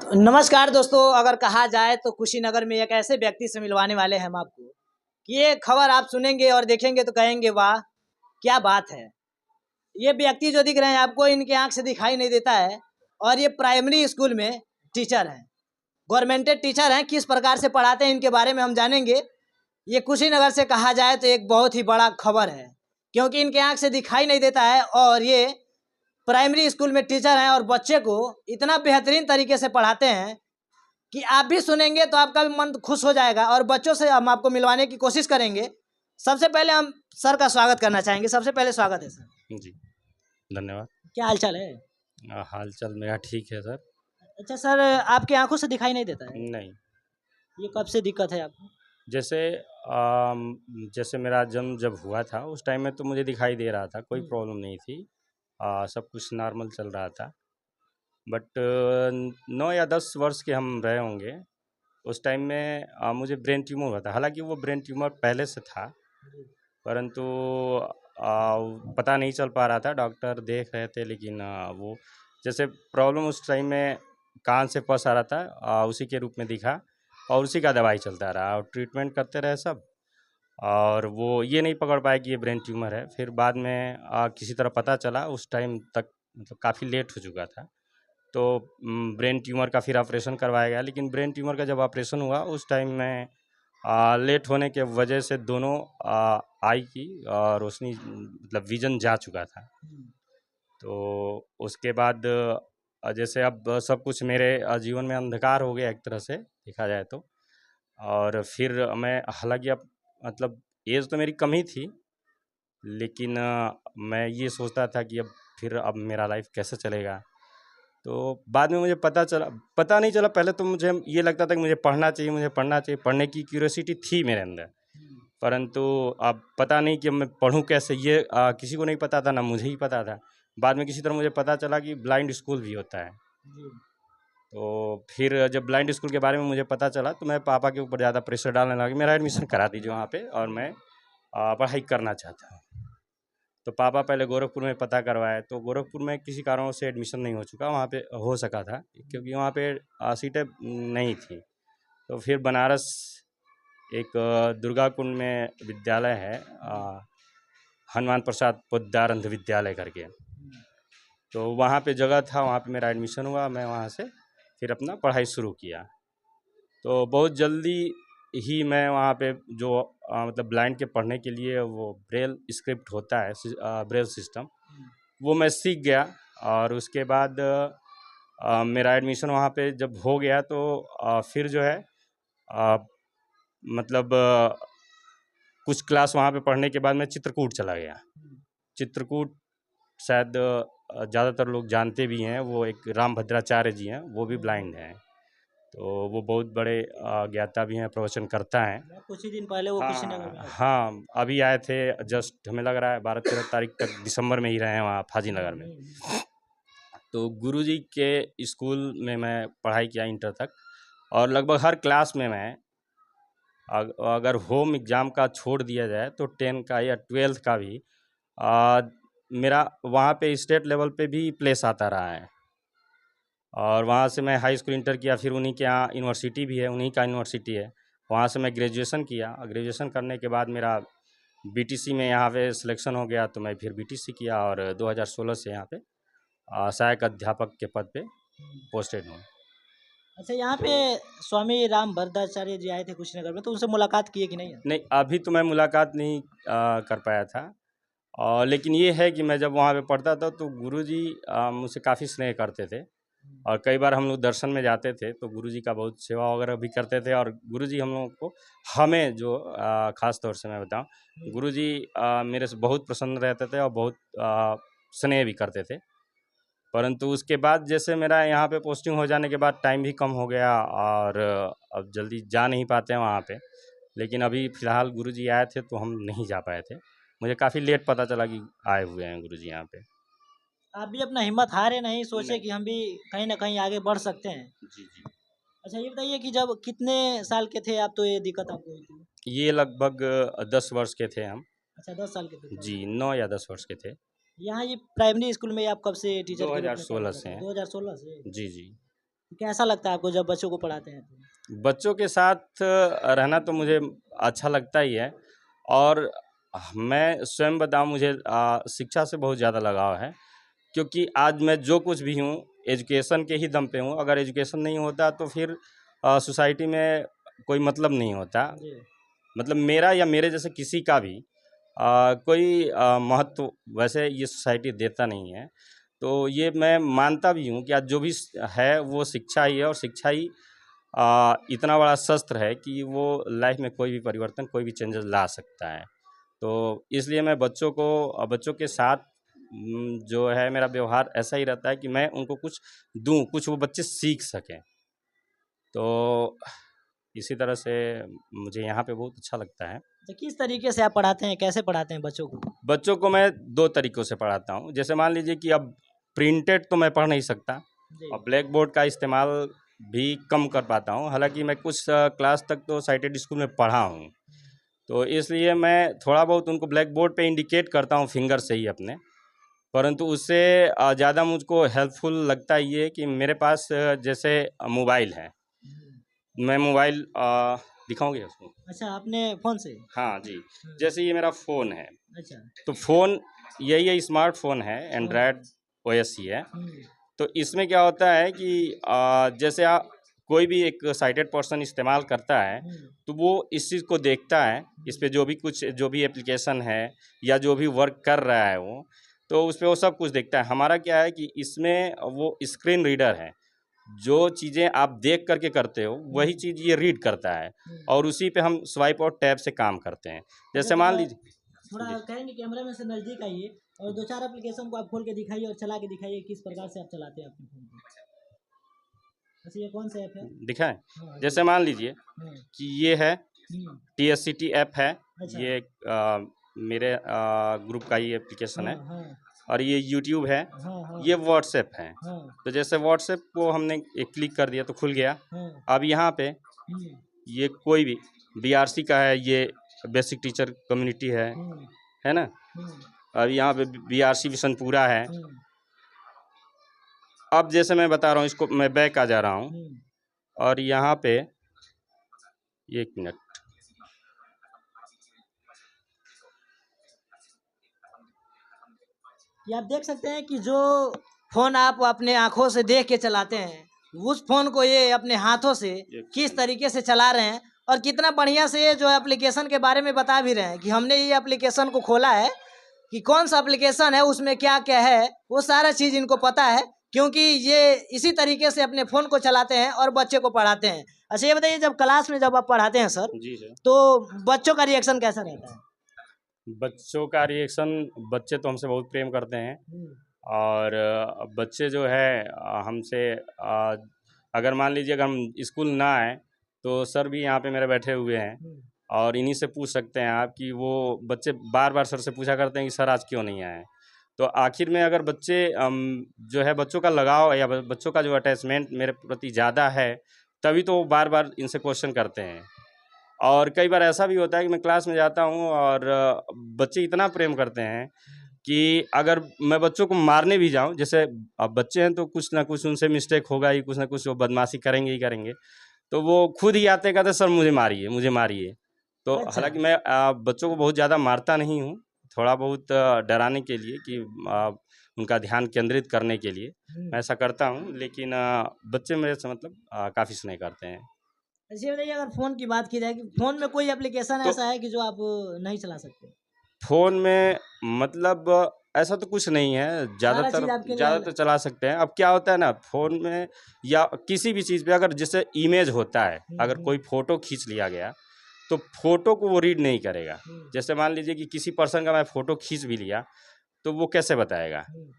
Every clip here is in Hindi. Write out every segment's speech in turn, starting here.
नमस्कार दोस्तों, अगर कहा जाए तो कुशीनगर में एक ऐसे व्यक्ति से मिलवाने वाले हैं हम आपको कि ये खबर आप सुनेंगे और देखेंगे तो कहेंगे वाह क्या बात है। ये व्यक्ति जो दिख रहे हैं आपको, इनके आंख से दिखाई नहीं देता है और ये प्राइमरी स्कूल में टीचर हैं, गवर्नमेंटेड टीचर हैं। किस प्रकार से पढ़ाते हैं इनके बारे में हम जानेंगे। ये कुशीनगर से कहा जाए तो एक बहुत ही बड़ा खबर है, क्योंकि इनके आंख से दिखाई नहीं देता है और ये प्राइमरी स्कूल में टीचर हैं और बच्चे को इतना बेहतरीन तरीके से पढ़ाते हैं कि आप भी सुनेंगे तो आपका भी मन खुश हो जाएगा। और बच्चों से हम आपको मिलवाने की कोशिश करेंगे। सबसे पहले हम सर का स्वागत करना चाहेंगे। सबसे पहले स्वागत है सर। जी, धन्यवाद। क्या हाल चाल है? हाल चाल मेरा ठीक है सर। अच्छा सर, आपकी आंखों से दिखाई नहीं देता है? नहीं, ये कब से दिक्कत है आपको? जैसे जैसे मेरा जन्म जब हुआ था उस टाइम में तो मुझे दिखाई दे रहा था, कोई प्रॉब्लम नहीं थी। सब कुछ नॉर्मल चल रहा था। बट 9 या 10 वर्ष के हम रहे होंगे, उस टाइम में मुझे ब्रेन ट्यूमर हुआ था। हालाँकि वो ब्रेन ट्यूमर पहले से था, परंतु पता नहीं चल पा रहा था। डॉक्टर देख रहे थे, लेकिन वो जैसे प्रॉब्लम उस टाइम में कान से पस आ रहा था, उसी के रूप में दिखा और उसी का दवाई चलता रहा और ट्रीटमेंट करते रहे सब। और वो ये नहीं पकड़ पाए कि ये ब्रेन ट्यूमर है। फिर बाद में किसी तरह पता चला, उस टाइम तक मतलब काफ़ी लेट हो चुका था। तो ब्रेन ट्यूमर का फिर ऑपरेशन करवाया गया, लेकिन ब्रेन ट्यूमर का जब ऑपरेशन हुआ उस टाइम में लेट होने के वजह से दोनों आई की और रोशनी मतलब विज़न जा चुका था। तो उसके बाद जैसे अब सब कुछ मेरे जीवन में अंधकार हो गया एक तरह से देखा जाए तो। और फिर मैं, हालाँकि अब मतलब एज तो मेरी कम ही थी, लेकिन मैं ये सोचता था कि अब मेरा लाइफ कैसे चलेगा। तो बाद में मुझे पता नहीं चला। पहले तो मुझे ये लगता था कि मुझे पढ़ना चाहिए, पढ़ने की क्यूरियोसिटी थी मेरे अंदर। परंतु अब पता नहीं कि अब मैं पढ़ूँ कैसे, ये किसी को नहीं पता था, ना मुझे ही पता था। बाद में किसी तरह मुझे पता चला कि ब्लाइंड स्कूल भी होता है। तो फिर जब ब्लाइंड स्कूल के बारे में मुझे पता चला तो मैं पापा के ऊपर ज़्यादा प्रेशर डालने लगा कि मेरा एडमिशन करा दीजिए वहाँ पे, और मैं पढ़ाई करना चाहता हूँ। तो पापा पहले गोरखपुर में पता करवाए, तो गोरखपुर में किसी कारणों से एडमिशन नहीं हो चुका, वहाँ पे हो सका था क्योंकि वहाँ पे सीटें नहीं थी। तो फिर बनारस एक दुर्गा कुंड में विद्यालय है, हनुमान प्रसाद पोद्दार अंध विद्यालय करके। तो वहाँ पे जगह था, वहाँ पे मेरा एडमिशन हुआ। मैं वहाँ से फिर अपना पढ़ाई शुरू किया। तो बहुत जल्दी ही मैं वहाँ पे जो मतलब ब्लाइंड के पढ़ने के लिए वो ब्रेल स्क्रिप्ट होता है, ब्रेल सिस्टम, वो मैं सीख गया। और उसके बाद मेरा एडमिशन वहाँ पे जब हो गया तो फिर जो है अ, मतलब कुछ क्लास वहाँ पे पढ़ने के बाद मैं चित्रकूट चला गया। चित्रकूट शायद ज़्यादातर लोग जानते भी हैं, वो एक राम भद्राचार्य जी हैं, वो भी ब्लाइंड हैं। तो वो बहुत बड़े ज्ञाता भी हैं, प्रवचनकर्ता हैं। कुछ ही दिन पहले वो कुशीनगर में आए थे। हाँ, अभी आए थे जस्ट, हमें लग रहा है 12-13 तारीख तक दिसंबर में ही रहे हैं वहाँ फाजीनगर में। तो गुरुजी के स्कूल में मैं पढ़ाई किया इंटर तक, और लगभग हर क्लास में मैं अगर होम एग्ज़ाम का छोड़ दिया जाए तो 10 का या 12th का भी मेरा वहाँ पे स्टेट लेवल पे भी प्लेस आता रहा है। और वहाँ से मैं हाई स्कूल इंटर किया, फिर उन्हीं के यहाँ यूनिवर्सिटी भी है, उन्हीं का यूनिवर्सिटी है। वहाँ से मैं ग्रेजुएशन किया। ग्रेजुएशन करने के बाद मेरा बीटीसी में यहाँ पे सिलेक्शन हो गया, तो मैं फिर बीटीसी किया और 2016 से यहाँ पे सहायक अध्यापक के पद पे पोस्टेड हूँ। अच्छा, यहाँ पे स्वामी राम भद्राचार्य जी आए थे कुशीनगर में, तो उनसे मुलाकात किए कि नहीं? नहीं, अभी तो मैं मुलाकात नहीं कर पाया था। और लेकिन ये है कि मैं जब वहाँ पे पढ़ता था तो गुरुजी मुझसे काफ़ी स्नेह करते थे, और कई बार हम लोग दर्शन में जाते थे तो गुरुजी का बहुत सेवा वगैरह भी करते थे। और गुरुजी हम लोगों को, हमें जो ख़ास तौर से मैं बताऊँ, गुरुजी मेरे से बहुत प्रसन्न रहते थे और बहुत स्नेह भी करते थे। परंतु उसके बाद जैसे मेरा यहाँ पे पोस्टिंग हो जाने के बाद टाइम भी कम हो गया और अब जल्दी जा नहीं पाते हैं वहाँ पे। लेकिन अभी फ़िलहाल गुरुजी आए थे तो हम नहीं जा पाए थे। मुझे काफ़ी लेट पता चला कि आए हुए हैं गुरुजी यहाँ पे। आप भी अपना हिम्मत हारे नहीं, सोचे नहीं। कि हम भी कहीं ना कहीं आगे बढ़ सकते हैं। जी, जी। अच्छा, ये बताइए कि जब कितने साल के थे आप तो ये दिक्कत आपको हुई थी? ये लगभग 10 वर्ष के थे हम। अच्छा, 10 साल के थे तब। जी, 9 या 10 वर्ष के थे। यहाँ ये प्राइमरी स्कूल में आप कब से टीचर के रूप में काम 2016 कर से रहे हैं? हैं। 2016 से? जी, जी। कैसा लगता है आपको जब बच्चों को पढ़ाते हैं तो? बच्चों के साथ रहना तो मुझे अच्छा लगता ही है। और मैं स्वयं बताऊँ, मुझे शिक्षा से बहुत ज़्यादा लगाव है, क्योंकि आज मैं जो कुछ भी हूँ एजुकेशन के ही दम पे हूँ। अगर एजुकेशन नहीं होता तो फिर सोसाइटी में कोई मतलब नहीं होता। जी। मतलब मेरा या मेरे जैसे किसी का भी कोई महत्व वैसे ये सोसाइटी देता नहीं है। तो ये मैं मानता भी हूँ कि आज जो भी है वो शिक्षा ही है, और शिक्षा ही इतना बड़ा शस्त्र है कि वो लाइफ में कोई भी परिवर्तन, कोई भी चेंजेस ला सकता है। तो इसलिए मैं बच्चों के साथ जो है मेरा व्यवहार ऐसा ही रहता है कि मैं उनको कुछ दूँ, कुछ वो बच्चे सीख सकें। तो इसी तरह से मुझे यहाँ पे बहुत अच्छा लगता है। तो किस तरीके से आप पढ़ाते हैं, कैसे पढ़ाते हैं बच्चों को? बच्चों को मैं 2 तरीक़ों से पढ़ाता हूँ। जैसे मान लीजिए कि अब प्रिंटेड तो मैं पढ़ नहीं सकता, जी। और ब्लैक बोर्ड का इस्तेमाल भी कम कर पाता हूँ। हालाँकि मैं कुछ क्लास तक तो साइटेड स्कूल में पढ़ा हूँ। तो इसलिए मैं थोड़ा बहुत उनको ब्लैक बोर्ड पे इंडिकेट करता हूँ फिंगर से ही अपने। परंतु उससे ज़्यादा मुझको हेल्पफुल लगता ये है कि मेरे पास जैसे मोबाइल है। मैं मोबाइल दिखाऊँ क्या उसको? अच्छा, आपने फ़ोन से? हाँ जी, जैसे ये मेरा फ़ोन है, अच्छा। तो फ़ोन यही स्मार्टफ़ोन है, एंड्रॉयड ओएस ही है। तो इसमें क्या होता है कि जैसे कोई भी एक साइटेड पर्सन इस्तेमाल करता है, तो वो इस चीज़ को देखता है, इस पे जो भी एप्लीकेशन है या जो भी वर्क कर रहा है वो, तो उस पे वो सब कुछ देखता है। हमारा क्या है कि इसमें वो स्क्रीन रीडर है, जो चीज़ें आप देख कर के करते हो, वही चीज़ ये रीड करता है, और उसी पे हम स्वाइप और टैब से काम करते हैं। जैसे अच्छा, मान लीजिए थोड़ा जी। कहेंगे कैमरा में से नज़दीक आइए और 2-4 एप्लीकेशन को आप खोल के दिखाइए और चला के दिखाइए किस प्रकार से आप चलाते हैं अपने फ़ोन को। अच्छा, ये कौन सा ऐप है? दिखाएँ? हाँ जी। जैसे मान लीजिए हाँ। कि ये है हुँ। टीएससीटी ऐप है, अच्छा। ये मेरे ग्रुप का ही एप्लीकेशन हाँ, है, हाँ। और ये यूट्यूब है, हाँ, हाँ। ये व्हाट्सएप है। हाँ। तो जैसे व्हाट्सएप को हमने एक क्लिक कर दिया तो खुल गया। हाँ। अब यहाँ पे हुँ। ये कोई भी बीआरसी का है, ये बेसिक टीचर कम्युनिटी हुँ। है ना? हुँ। अब यहाँ पे बीआरसी बिशनपुरा है। हुँ। अब जैसे मैं बता रहा हूँ, इसको मैं बैक आ जा रहा हूँ, हुँ। और यहाँ पे 1 मिनट। ये आप देख सकते हैं कि जो फ़ोन आप अपने आँखों से देख के चलाते हैं, उस फ़ोन को ये अपने हाथों से किस तरीके से चला रहे हैं और कितना बढ़िया से ये जो एप्लीकेशन के बारे में बता भी रहे हैं कि हमने ये एप्लीकेशन को खोला है कि कौन सा एप्लीकेशन है, उसमें क्या-क्या है, वो सारा चीज़ इनको पता है क्योंकि ये इसी तरीके से अपने फ़ोन को चलाते हैं और बच्चे को पढ़ाते हैं। अच्छा, ये बताइए जब क्लास में जब आप पढ़ाते हैं सर, जी, सर। तो बच्चों का रिएक्शन कैसा रहता है? बच्चों का रिएक्शन, बच्चे तो हमसे बहुत प्रेम करते हैं, हुँ। और बच्चे जो है हमसे अगर मान लीजिए अगर हम स्कूल ना आएँ, तो सर भी यहाँ पे मेरे बैठे हुए हैं, हुँ। और इन्हीं से पूछ सकते हैं आप कि वो बच्चे बार-बार सर से पूछा करते हैं कि सर आज क्यों नहीं आए? तो आखिर में अगर बच्चे जो है बच्चों का लगाव या बच्चों का जो अटैचमेंट मेरे प्रति ज़्यादा है, तभी तो वो बार-बार इनसे क्वेश्चन करते हैं। और कई बार ऐसा भी होता है कि मैं क्लास में जाता हूँ और बच्चे इतना प्रेम करते हैं कि अगर मैं बच्चों को मारने भी जाऊँ, जैसे अब बच्चे हैं तो कुछ ना कुछ उनसे मिस्टेक होगा ही, कुछ ना कुछ वो बदमाशी करेंगे ही करेंगे। तो वो खुद ही आते कहते सर मुझे मारिए, मुझे मारिए। तो अच्छा। हालाँकि मैं बच्चों को बहुत ज़्यादा मारता नहीं हूँ, थोड़ा बहुत डराने के लिए कि उनका ध्यान केंद्रित करने के लिए हुँ। मैं ऐसा करता हूँ, लेकिन बच्चे मेरे से मतलब काफ़ी स्नेह करते हैं। अच्छा, ये बताइए अगर फ़ोन की बात की जाए कि फ़ोन में कोई एप्लीकेशन तो ऐसा है कि जो आप नहीं चला सकते? फ़ोन में मतलब ऐसा तो कुछ नहीं है, सारा चीज़ आपके लिए ज़्यादातर चला सकते हैं। अब क्या होता है ना, फ़ोन में या किसी भी चीज़ पे अगर जैसे इमेज होता है, हुँ, अगर हुँ। कोई फ़ोटो खींच लिया गया, तो फ़ोटो को वो रीड नहीं करेगा। हुँ। जैसे मान लीजिए कि किसी पर्सन का मैं फ़ोटो खींच भी लिया, तो वो कैसे बताएगा? हुँ।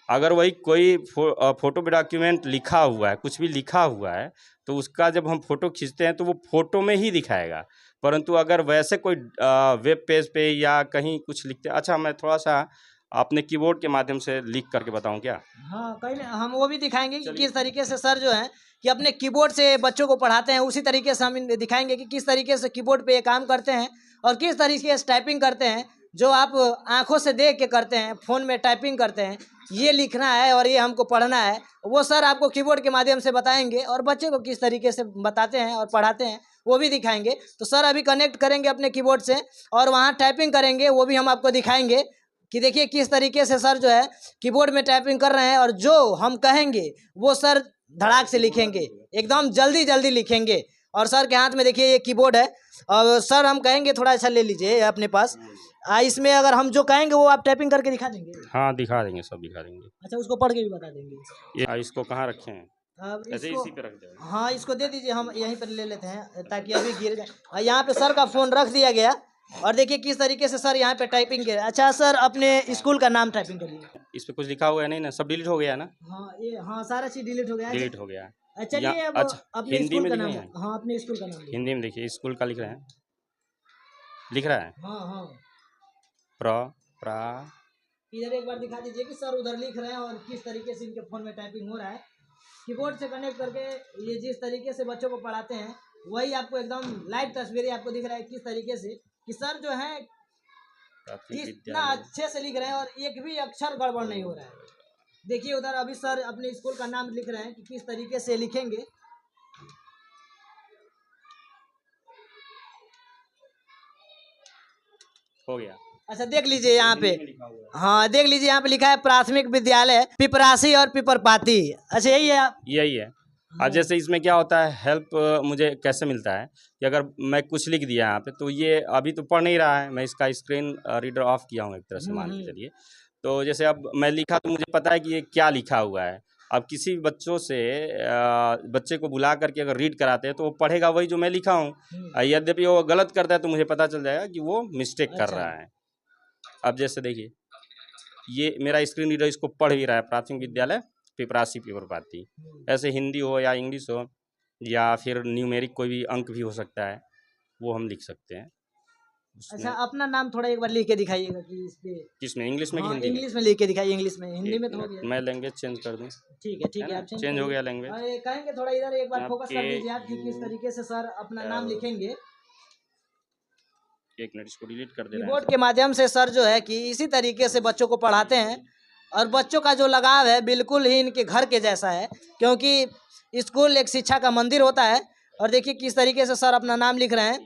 अगर वही कोई फ़ोटो पे डॉक्यूमेंट लिखा हुआ है, कुछ भी लिखा हुआ है, तो उसका जब हम फ़ोटो खींचते हैं तो वो फ़ोटो में ही दिखाएगा। परंतु अगर वैसे कोई वेब पेज पे या कहीं कुछ लिखते हैं, अच्छा मैं थोड़ा-सा अपने कीबोर्ड के माध्यम से लिख करके बताऊँ क्या? हाँ, कहीं न हम वो भी दिखाएँगे कि चलिए। किस तरीके से सर जो हैं कि अपने कीबोर्ड से बच्चों को पढ़ाते हैं, उसी तरीके से हम इन दिखाएँगे कि किस तरीके से कीबोर्ड पे ये काम करते हैं और किस तरीके से टाइपिंग करते हैं। जो आप आंखों से देख के करते हैं, फ़ोन में टाइपिंग करते हैं, ये लिखना है और ये हमको पढ़ना है, वो सर आपको कीबोर्ड के माध्यम से बताएंगे और बच्चे को किस तरीके से बताते हैं और पढ़ाते हैं वो भी दिखाएंगे। तो सर अभी कनेक्ट करेंगे अपने कीबोर्ड से और वहाँ टाइपिंग करेंगे, वो भी हम आपको दिखाएंगे कि देखिए किस तरीके से सर जो है कीबोर्ड में टाइपिंग कर रहे हैं और जो हम कहेंगे वो सर धड़ाक से लिखेंगे, एकदम जल्दी जल्दी लिखेंगे। और सर के हाथ में देखिए ये कीबोर्ड है और सर हम कहेंगे थोड़ा अच्छा ले लीजिए अपने पास। इसमें अगर हम जो कहेंगे वो आप टाइपिंग करके दिखा देंगे। हाँ दिखा देंगे, सब दिखा देंगे। अच्छा, उसको पढ़ के भी बता देंगे। ये इसको कहाँ रखे हैं? अब ऐसे इसको इसी पे रख देंगे। हाँ इसको दे दीजिए, हम यहीं पर ले लेते हैं ताकि अभी गिर जाए। और यहाँ पे सर का फ़ोन रख दिया गया और देखिए किस तरीके से सर यहाँ पे टाइपिंग कर। अच्छा सर अपने स्कूल का नाम टाइपिंग करिए। इस पे कुछ लिखा हुआ है नहीं ना, सब डिलीट हो गया ना? हाँ ये हाँ सारा चीज़ डिलीट हो गया है। डिलीट हो गया। चलिए अब अच्छा, अपने हिंदी स्कूल में का लिख नाम। रहे हैं? हाँ अपने स्कूल का नाम लिखिए। हिंदी में देखिए, स्कूल का लिख रहे हैं, लिख रहा है हाँ हाँ प्र प्रा। इधर एक बार दिखा दीजिए कि सर उधर लिख रहे हैं और किस तरीके से इनके फ़ोन में टाइपिंग हो रहा है। कीबोर्ड से कनेक्ट करके ये जिस तरीके से बच्चों को पढ़ाते हैं वही आपको एकदम लाइव तस्वीरें आपको दिख रहा है किस तरीके से कि सर जो है कितना अच्छे से लिख रहे हैं और एक भी अक्षर गड़बड़ नहीं हो रहा है। देखिए उधर अभी सर अपने स्कूल का नाम लिख रहे हैं कि किस तरीके से लिखेंगे। हो गया। अच्छा देख लीजिए यहाँ पे, हिंदी में लिखा हुआ है। हाँ देख लीजिए यहाँ पे लिखा है प्राथमिक विद्यालय पिपरासी और पिपरपाती। अच्छा यही है आप? यही है। और जैसे इसमें क्या होता है, हेल्प मुझे कैसे मिलता है कि अगर मैं कुछ लिख दिया यहाँ पे तो ये अभी तो पढ़ नहीं रहा है, मैं इसका स्क्रीन रीडर ऑफ किया हूँ एक तरह से, मान के चलिए। तो जैसे अब मैं लिखा तो मुझे पता है कि ये क्या लिखा हुआ है। अब किसी बच्चों से बच्चे को बुला करके अगर रीड कराते हैं तो वो पढ़ेगा वही जो मैं लिखा हूँ। यद्यपि वो गलत करता है तो मुझे पता चल जाएगा कि वो मिस्टेक कर अच्छा। रहा है। अब जैसे देखिए ये मेरा स्क्रीन रीडर इसको पढ़ भी रहा है, प्राथमिक विद्यालय पिपरासी पिपरपाती। ऐसे हिंदी हो या इंग्लिश हो या फिर न्यूमेरिक कोई भी अंक भी हो सकता है, वो हम लिख सकते हैं अच्छा उसमें। अपना नाम थोड़ा एक बार लिख के दिखाइएगा कि इस पे। किसमें, इंग्लिश में कि हाँ हिंदी में? इंग्लिश में लिख के दिखाइए, इंग्लिश में, हिंदी एक में तो हो मिनट, गया। मैं लैंग्वेज चेंज कर दूँ? ठीक है ना, आप चेंज हो गया लैंग्वेज। ये कहेंगे थोड़ा इधर एक बार फोकस कर आपके दीजिए आप कि किस तरीके से सर अपना नाम लिखेंगे। एक मिनट, इसको डिलीट कर दे रहे कीबोर्ड हैं। के माध्यम से सर जो है कि इसी तरीके से बच्चों को पढ़ाते हैं और बच्चों का जो लगाव है बिल्कुल ही इनके घर के जैसा है, क्योंकि स्कूल एक शिक्षा का मंदिर होता है। और देखिए किस तरीके से सर अपना नाम लिख रहे हैं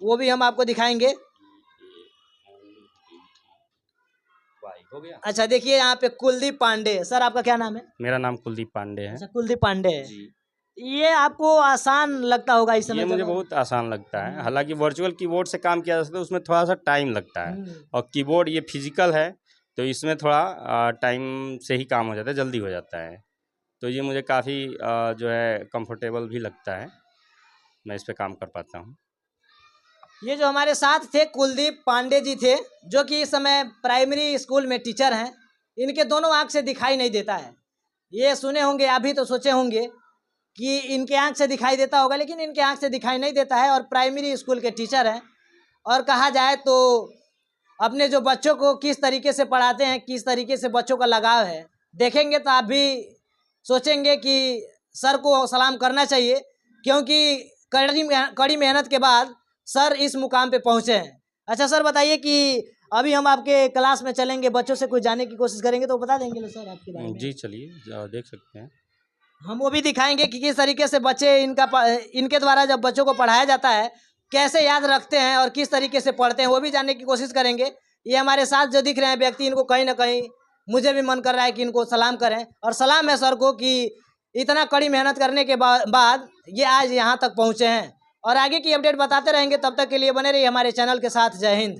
वो भी हम आपको दिखाएंगे। हो गया। अच्छा देखिए यहाँ पे कुलदीप पांडे। सर आपका क्या नाम है? मेरा नाम कुलदीप पांडे है। अच्छा कुलदीप पांडे है। जी। ये आपको आसान लगता होगा इस समय? ये मुझे बहुत आसान लगता है। हालांकि वर्चुअल कीबोर्ड से काम किया जा सकता है, उसमें थोड़ा सा टाइम लगता है। और कीबोर्ड ये फिजिकल है तो इसमें थोड़ा टाइम से ही काम हो जाता है, जल्दी हो जाता है। तो ये मुझे काफ़ी जो है कंफर्टेबल भी लगता है, मैं इस पर काम कर पाता हूँ। ये जो हमारे साथ थे कुलदीप पांडे जी थे, जो कि इस समय प्राइमरी स्कूल में टीचर हैं। इनके दोनों आँख से दिखाई नहीं देता है। ये सुने होंगे आप भी तो सोचे होंगे कि इनके आँख से दिखाई देता होगा, लेकिन इनके आँख से दिखाई नहीं देता है और प्राइमरी स्कूल के टीचर हैं। और कहा जाए तो अपने जो बच्चों को किस तरीके से पढ़ाते हैं, किस तरीके से बच्चों का लगाव है, देखेंगे तो आप भी सोचेंगे कि सर को सलाम करना चाहिए, क्योंकि कड़ी मेहनत के बाद सर इस मुकाम पे पहुँचे हैं। अच्छा सर बताइए कि अभी हम आपके क्लास में चलेंगे, बच्चों से कुछ जानने की कोशिश करेंगे तो बता देंगे सर आपके बारे में? जी चलिए देख सकते हैं। हम वो भी दिखाएंगे कि किस तरीके से बच्चे इनके द्वारा जब बच्चों को पढ़ाया जाता है कैसे याद रखते हैं और किस तरीके से पढ़ते हैं, वो भी जानने की कोशिश करेंगे। ये हमारे साथ जो दिख रहे हैं व्यक्ति, इनको कहीं ना कहीं मुझे भी मन कर रहा है कि इनको सलाम करें। और सलाम है सर को कि इतना कड़ी मेहनत करने के बाद ये आज यहाँ तक पहुँचे हैं। और आगे की अपडेट बताते रहेंगे, तब तक के लिए बने रहिए हमारे चैनल के साथ। जय हिंद।